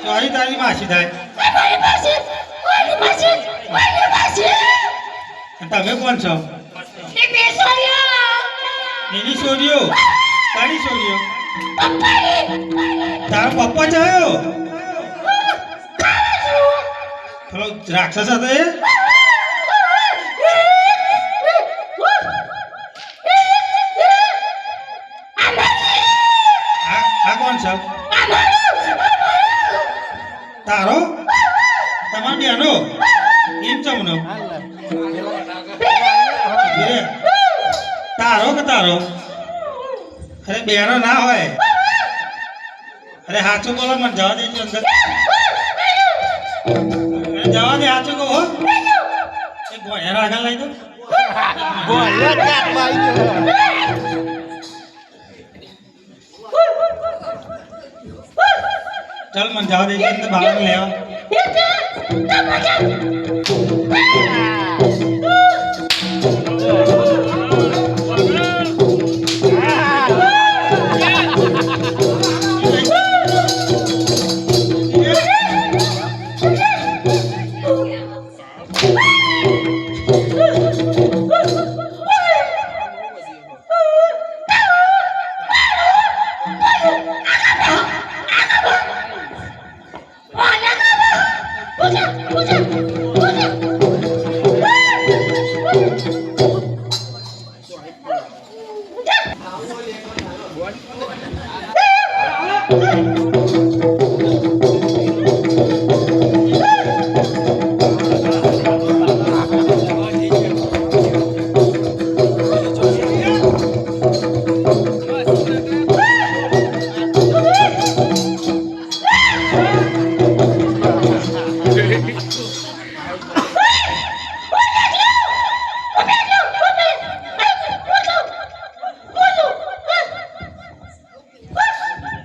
ચોરી તારી માસી થાય તમે કોણ છો એની છોરીઓ તારી છોરીઓ તારો પપ્પા ચાયો થોડો રાક્ષસ હતો એ આ કોણ છે તારો તમારી બેનો એમ ચમનો તારો કે તારો અરે બેનો ના હોય અરે સાચું બોલો મને જવા દેજો અંદર જવા દે સાચું કહો એ ગોળ્યા આગળ લઈ દો ગોળ્યા કાટમાં આવી ગયો चल मन जाओ देखिए अंदर बाहर ले आओ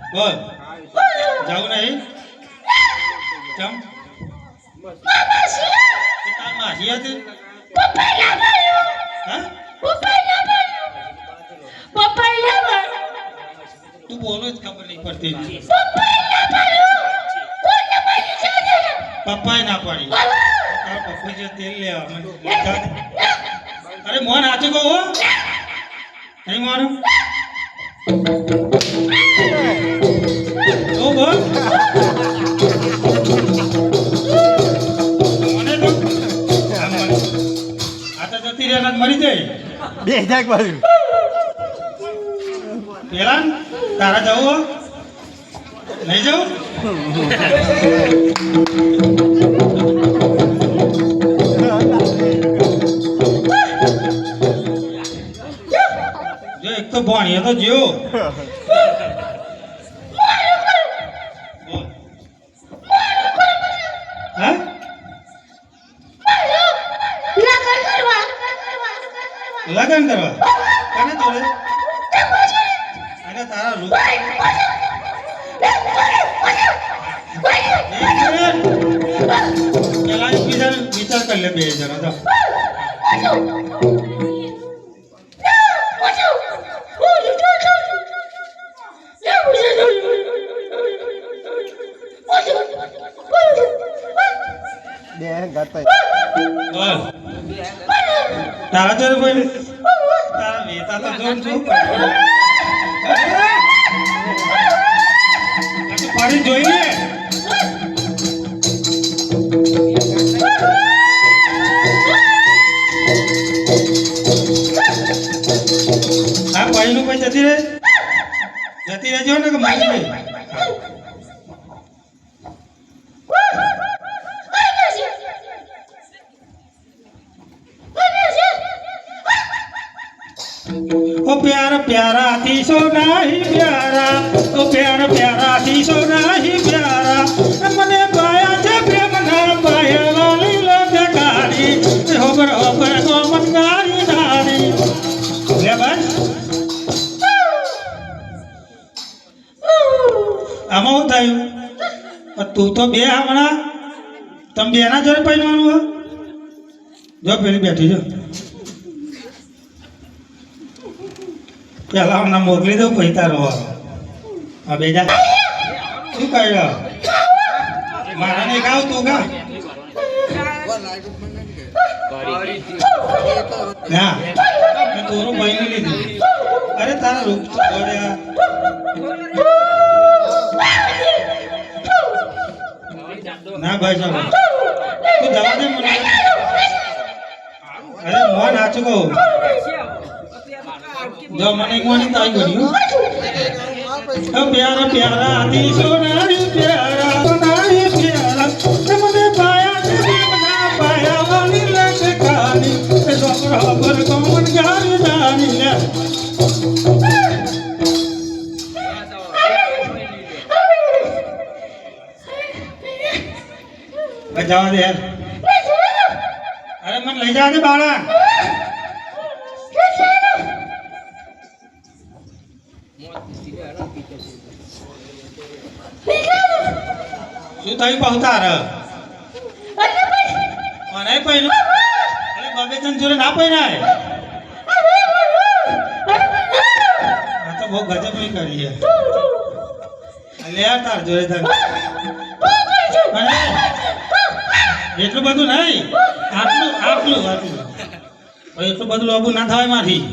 बोल जाऊ नहीं चम कितना मासिया थी हाँ तू बोलो खबर नहीं पड़ती पप्पा ही ना पड़ी पप्पा जो तेल ले अरे मोहन आचो को हो नहीं मोहन ओ बोल મને તો આ તો જતી રહેલા મરી જાય બે જાગ બાજુ પેલા તારા જવું નહીં જવું જો એક તો ભણીએ તો જો હા લગન કરવા કોને જોડે અરે તારા રૂપ પેલા વિચાર કરી લે બે જણા તો બોલ તારા જોડે કોઈ તારા વેતા તો જોન છું ફરી જોઈએ આ ભાઈનું કોઈ જતી રહેજો ને કે મારી નહીં ओ प्यारा प्यारा थी सोना ही प्यारा ओ प्यारा प्यारा थी सोना ही प्यारा मने पाया छे प्रेम ना पाया वाली लटकाड़ी होबर होबर को मनगारी नारी ले बस આમાં હું થયું તું તો બે હમણાં તમે બેના જોડે પહેરવાનું હો જો પેલી બેઠી જો પેલા હમણાં મોકલી દઉં પૈસા રહો હા બેજા શું કહ્યું મારા નહીં ખાવ તું ખા ના મેં તોરું બહેની લીધી અરે તારા રૂપ ના ભાઈ સાહેબ તું જવા દે મને અરે મોં નાચું કહું જો મને કોની તાઈ ગયું પ્યારા પ્યારા આતી સોનારી પ્યારા સોનારી પ્યારા મને પાયા છે ના પાયા વાલી લટકાની એ ડોકર હોબર કોમન ગારી દાની લે જવા દે અરે મને લઈ જા દે બાળા શું થયું પહોંચાર નહીં પહેલું અરે બબે ચંચુરે ના પહેરાય આ તો બહુ ગજબ નહીં કરી લે તાર જોડે તને એટલું બધું નહીં આટલું આટલું આટલું એટલું બધું લોબુ ના થવાય માંથી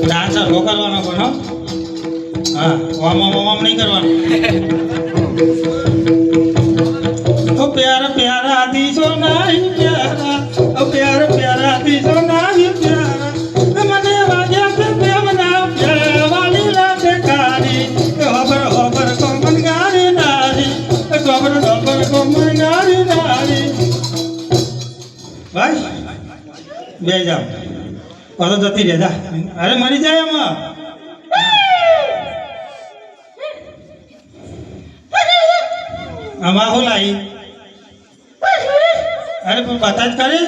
ડાન્સ હો કરવાનો પણ હા ઓમ ઓમ ઓમ નહીં કરવાનું ઓ પ્યારા પ્યારા દી સોના હી પ્યારા ઓ પ્યારા પ્યારા દી સોના હી પ્યારા મને વાગ્યા છે પ્રેમ ના પ્યારા વાલી રાતે કારી હોબર હોબર કોમન ગારી નારી ડોબર ડોબર કોમન ગારી નારી બસ બે જાવ પાછો જતી રહે જા અરે મરી જાય એમાં આમાં હું લાવી અરે પણ બતા જ કરે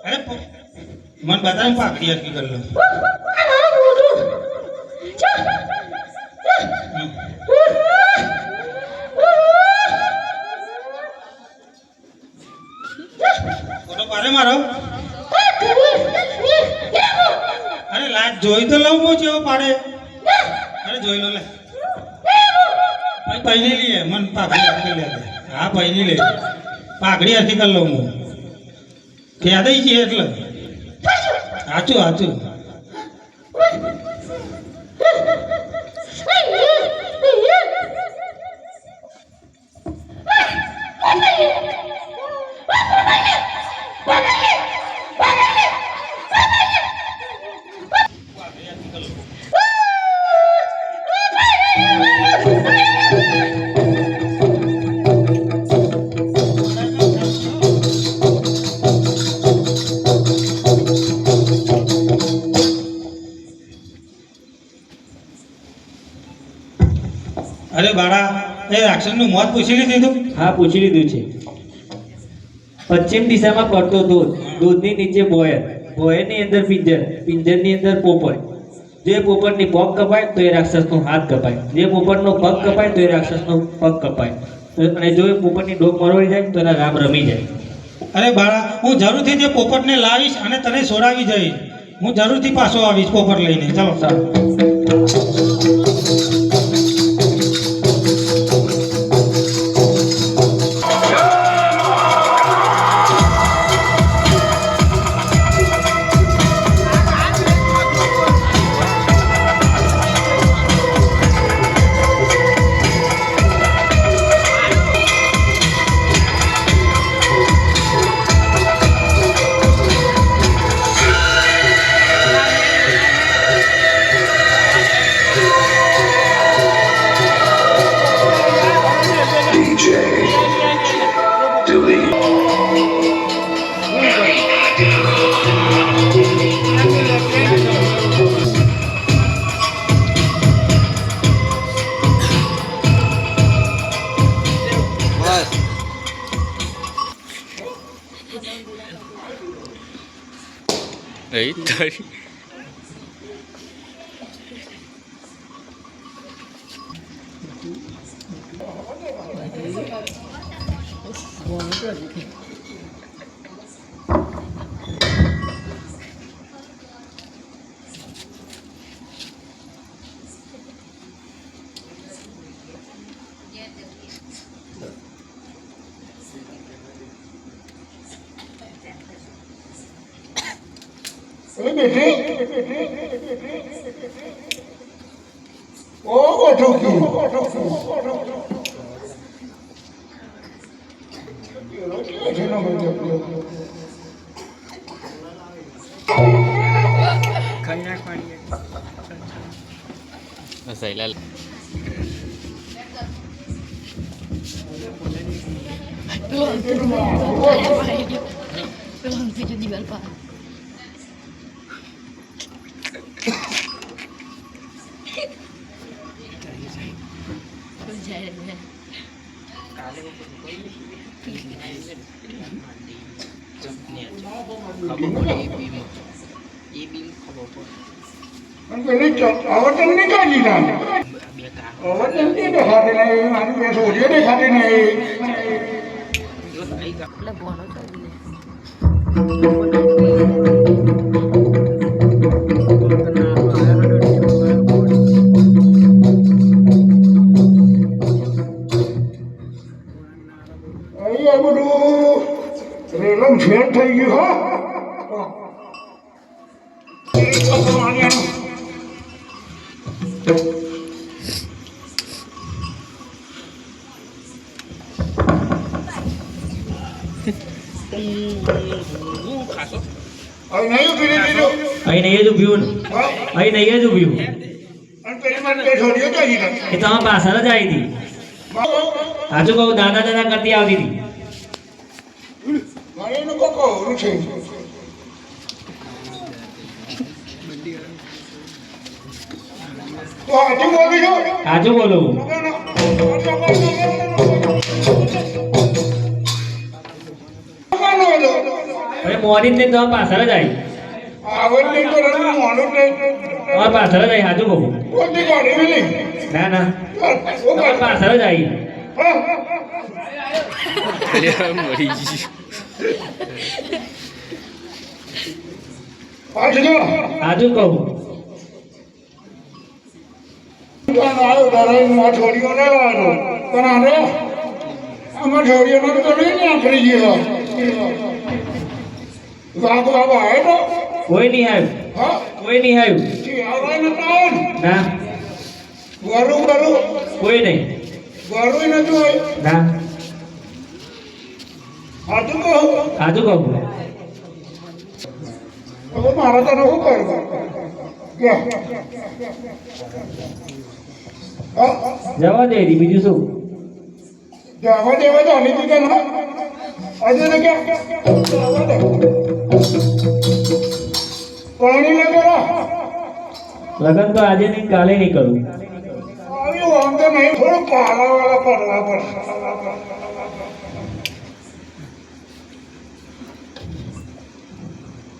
અરે મને બતા પાકડી હરકી કરી લો ફોટો પાડે મારો અરે લાજ જોઈ તો લઉં હું જેવો પાડે અરે જોઈ લો લે પહેલી લઈએ મન પાકડી હરકી લે હા પહેલી લે પાકડી હરકી કરી લઉં હું યાદ છે એટલે સાચું સાચું અરે બાળા એ રાક્ષસનું મોત પૂછી લીધું હા પૂછી લીધું છે. પશ્ચિમ દિશામાં પડતો દૂધ, દૂધની નીચે બોયર, બોયરની અંદર પિંજર, પિંજરની અંદર પોપટ. જે પોપટની પગ કપાય તો એ રાક્ષસનો હાથ કપાય, જે પોપટનો પગ કપાય તો એ રાક્ષસનો પગ કપાય, અને જો એ પોપટની ડોક મરોડી જાય તો એના રામ રમી જાય. અરે બાળા હું જરૂરથી તે પોપટને લાવીશ અને તને છોડાવી જઈશ. હું જરૂરથી પાછો આવીશ પોપટ લઈને. ચાલો સારું. બેઠી ઓ ઓઠો દિવાલ પર આવડતન નહીં કાઢી ના આવડતન નહીં દેખાતે નહીં મારી બે સોરીઓ દેખાતી નહીં એટલે ભણો ચાલી અહીંયા બધું રેલમ ફેર થઈ ગયું અહીં નહીં જ ઉભ્યું ને, અહીં નહીં જ ઉભ્યું. એ તો આમાં પાછળ જ આવી હતી. આજુ કહું દાદા દાદા કરતી આવતી હતી. આજુ બોલો. અરે મોર્નિંગ ને તો પાછળ જ આવી. પાછળ જ આવી. આજુ કહું ના ના પાછળ જ આવી. આજુ કહું કોઈ નહીં આવ્યું. કોઈ નહીં આવ્યું. ના કોઈ નહીં. ના આજુ કહું મારા તને શું કરું જવા દે બીજું શું. જવા દેવા જાણી દીધા આજે તો ક્યાં પાણી ન કરો લગન તો આજે નહીં કાલે નહીં કરું. આવ્યું આમ તો નહીં થોડું કાલાવાલા કરવા પડશે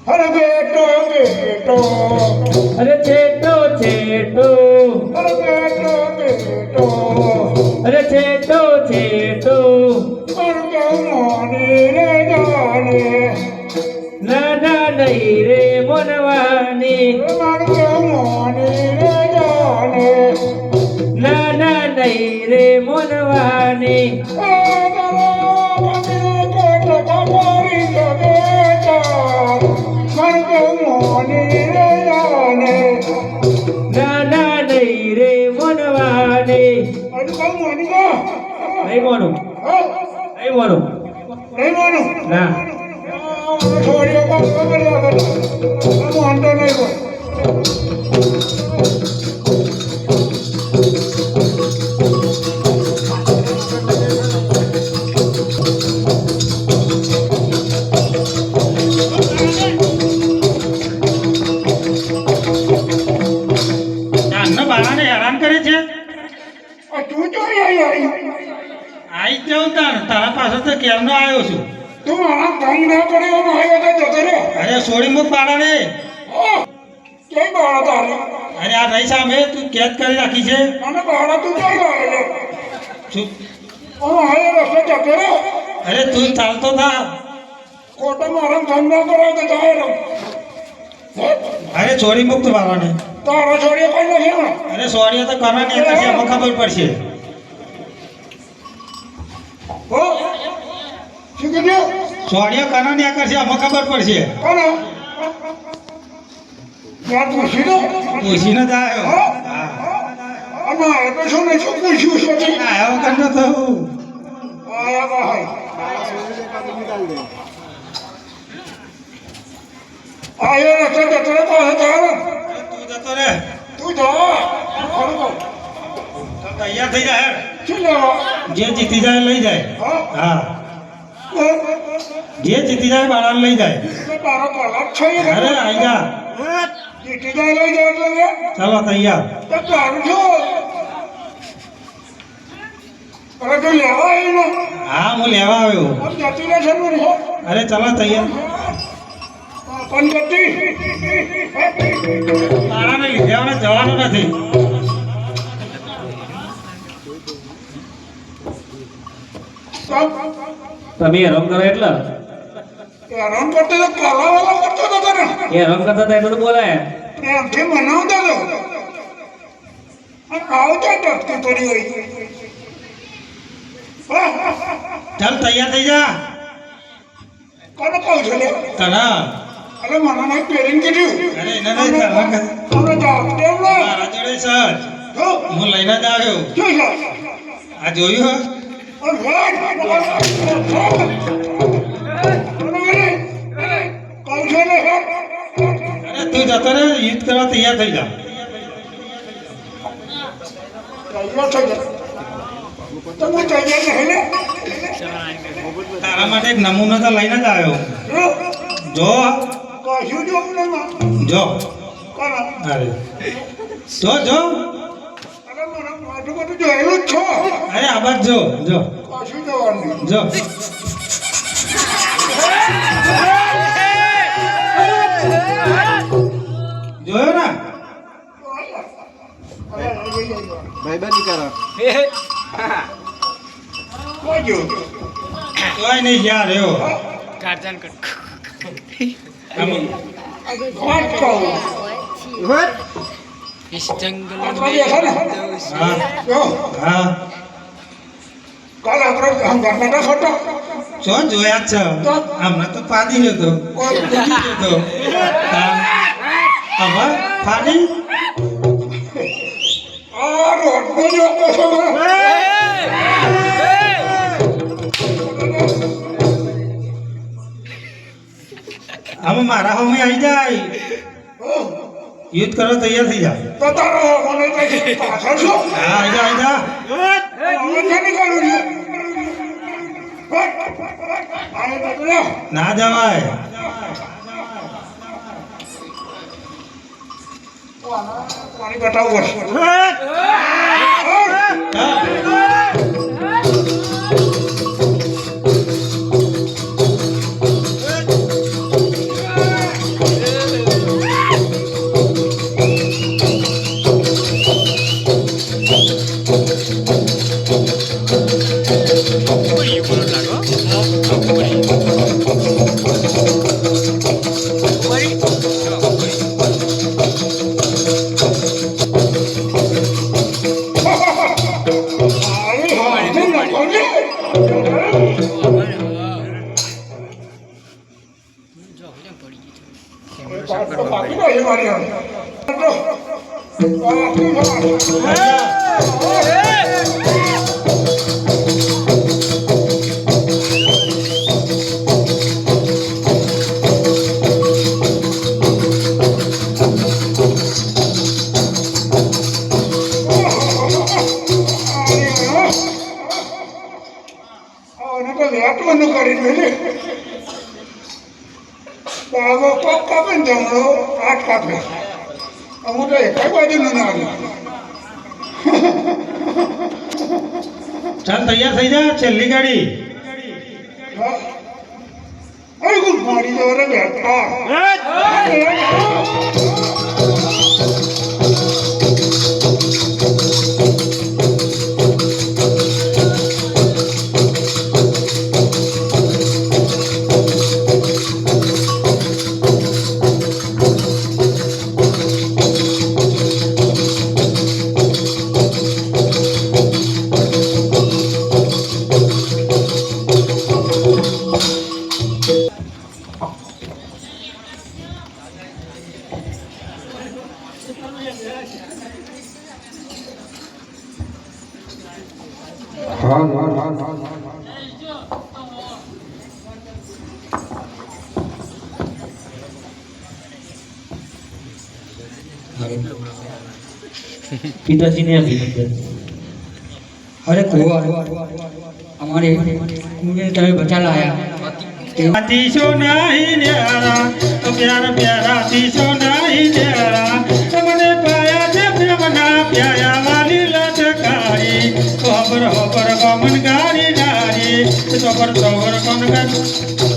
અરે બેટો બેટો અરે છેટો છેટો અરે બેટો બેટો અરે છેટો છેટો મારું કેવું મોની રે જાને નાના નહીં રે મનવાની મારું કેવું મોની રે જાને નાના નહીં રે મનવાની નાના નહીં રે મનવાની નહીં મોનું નહીં મોનું ના નાના બાળાને હેરાન કરે છે તું તો આવી આઈ જ જાઉં તારા પાસે તો ક્યારનો આવ્યો છું તું મારા ભંગ ના કરે એમ આવ્યો તો જતો રે અરે સોળી મુખ બાળાને કઈ બાળા તારે અરે આ રહી સામે તું કેદ કરી રાખી છે અને બાળા તું કઈ લાવે શું? હું આવ્યો રસ્તે જતો રે અરે તું ચાલતો થા ખોટા મારા ભંગ ના કરે તો જાય અરે સોળી મુક્ત બાળાને તારા છોડીએ કઈ નથી ને અરે સોળીઓ તો કરવાની એક છે એમાં ખબર પડશે હો શું કીધું સોળીઓ કરવાની એક છે એમાં ખબર પડશે કોને ત્યાં પૂછી દો પૂછીને જ આવ્યો હા અને એ તો શું નહીં શું પૂછ્યું છે આવ્યો કરનો થવું આયા ભાઈ આયો રસ્તે જતો રે પાસે જાય તું જતો રે તું જા ખરું કહું તો તૈયાર થઈ જાય શું લેવા જે જીતી જાય લઈ જાય હા હા જે જીતી જાય બાળાને લઈ જાય એટલે તારો કલાક છે એ અરે આઈ જા જીતી જાય લઈ જાય એટલે રે. ચાલો તૈયાર તો તારું શું અરે તું લેવા આવ્યું ને હા હું લેવા આવ્યો આમ જતી રહેશે ને મને. અરે ચાલો તૈયાર પણ જતી બાળાને લીધે હવે જવાનું નથી તમે હેરાન કરો એટલે હેરાન કરતો તો કાલાવાલા કરતો હતો તને હેરાન કરતા હતા એટલે તો બોલાય પ્રેમથી મનાવતો હતો અને આવતો ટપકી પડી હોય ચાલ તૈયાર થઈ જા કોને કહું છું લે તરા અરે મને નહીં પહેરીને કીધું અરે એને નહીં કરવા કર. આપણે જાવ કેમ ને મારા જોડે સર જો હું લઈને જ આવ્યો શું છે આ જોયું અરે તું જતો રે યુદ્ધ કરવા તૈયાર થઈ જા તારા માટે એક નમૂનો તો લઈને જ આવ્યો જો જો અરે જો અરે આ બાદ જો જો જો જોયો ને ભાઈબંધી કરો તોય નહીં યાર એવો હા હા જો જોયા જ છે હમણાં તો પાડી ગયો હતો હવે પાડી હવે મારા હોમે આવી જાય યુદ્ધ કરો તૈયાર થઈ જા હા આવી જા ના જવાય પાણી બતાવું ચાલ તૈયાર થઈ જા છેલ્લી ગાડી મારી જોડે બેઠા पिताजी ने अभिनंदन। अरे कुंवर हमारे मुझे तुम्हें बचा लाया हाथी सोना ही न्यारा प्यारा प्यारा हाथी सोना ही न्यारा तुमने पाया जब प्रेमना प्याया वाली लटकारी खबर खबर गमन गाड़ी नारी खबर खबर कौन